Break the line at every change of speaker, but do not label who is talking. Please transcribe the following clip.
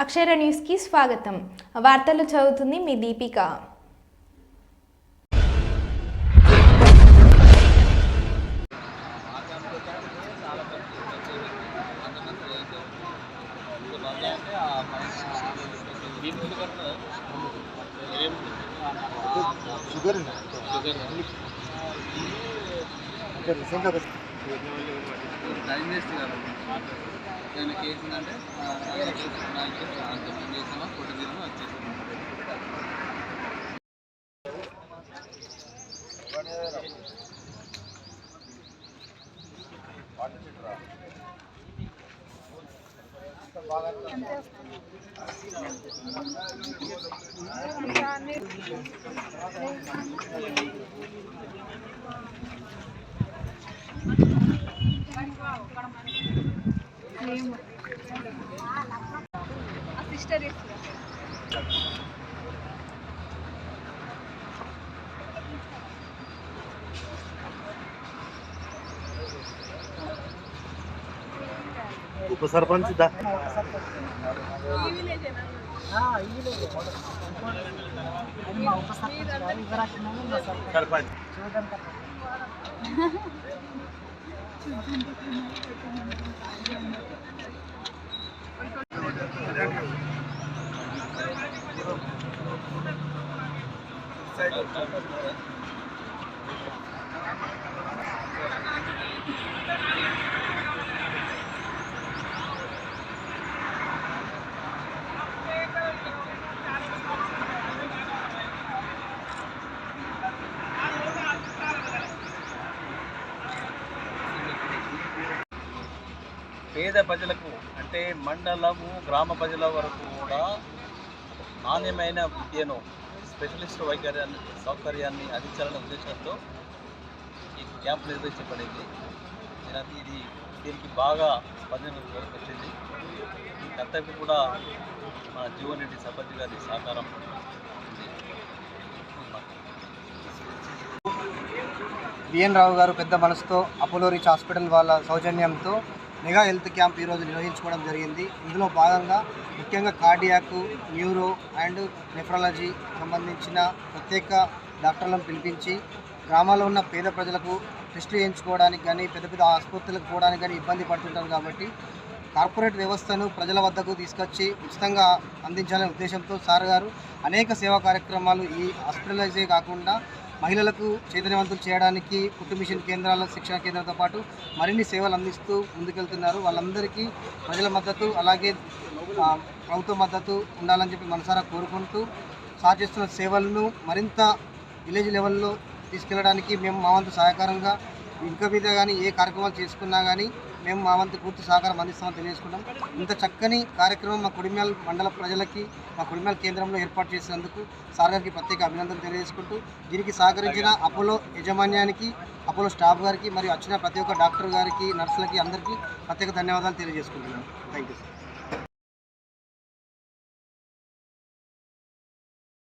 అక్షర న్యూస్కి స్వాగతం. వార్తలు చదువుతుంది మీ దీపిక.
కేసిందంటే చేసామా ఫోటో తీసామా వచ్చేసాం.
ఉప సర్పంచ్ సర్పంచ్
పేద ప్రజలకు అంటే మండలము గ్రామ ప్రజల వరకు కూడా నాణ్యమైన విద్యను స్పెషలిస్ట్ సౌకర్యాన్ని అందించాలనే ఉద్దేశంతో ఈ క్యాంప్ నిర్వహించబడింది. దీనికి బాగా స్పందన వచ్చింది. ఈ కర్తవ్యం కూడా మన జీవన్ రెడ్డి సర్పంచ్ గారి సహకారం ఉంది.
బిఎన్ రావు గారు పెద్ద మనసుతో అపోలో రిచ్ హాస్పిటల్ వాళ్ళ సౌజన్యంతో మెగా హెల్త్ క్యాంప్ ఈరోజు నిర్వహించుకోవడం జరిగింది. ఇందులో భాగంగా ముఖ్యంగా కార్డియాక్, న్యూరో అండ్ నెఫ్రాలజీ సంబంధించిన ప్రత్యేక డాక్టర్లను పిలిపించి గ్రామాల్లో ఉన్న పేద ప్రజలకు టెస్టులు చేయించుకోవడానికి కానీ పెద్ద పెద్ద ఆసుపత్రులకు పోవడానికి కానీ ఇబ్బంది పడుతుంటారు కాబట్టి కార్పొరేట్ వ్యవస్థను ప్రజల వద్దకు తీసుకొచ్చి ఉచితంగా అందించాలనే ఉద్దేశంతో సార్ గారు అనేక సేవా కార్యక్రమాలు ఈ హాస్పిటలైజే కాకుండా మహిళలకు చైతన్యవంతులు చేయడానికి కుట్టు మిషన్ కేంద్రాల శిక్షణ కేంద్రంతో పాటు మరిన్ని సేవలు అందిస్తూ ముందుకెళ్తున్నారు. వాళ్ళందరికీ ప్రజల మద్దతు అలాగే ప్రభుత్వ మద్దతు ఉండాలని చెప్పి మనసారా కోరుకుంటూ సార్ చేస్తున్న సేవలను మరింత విలేజ్ లెవెల్లో తీసుకెళ్ళడానికి మేము మా వంతు సహకారంగా ఇంకా మీద కానీ ఏ కార్యక్రమాలు చేసుకున్నా కానీ మేము మా వంతు పూర్తి సహకారం అందిస్తామని తెలియజేసుకుంటాం. ఇంత చక్కని కార్యక్రమం మా కొడిమ్యాల్ మండల ప్రజలకి మా కొడిమ్యాల్ కేంద్రంలో ఏర్పాటు చేసినందుకు సార్ గారికి ప్రత్యేక అభినందనలు తెలియజేసుకుంటూ దీనికి సహకరించిన అపోలో యాజమాన్యానికి, అపోలో స్టాఫ్ గారికి మరియు వచ్చిన ప్రతి ఒక్క డాక్టర్ గారికి, నర్సులకి అందరికీ ప్రత్యేక ధన్యవాదాలు తెలియజేసుకుంటున్నాను. Thank you sir.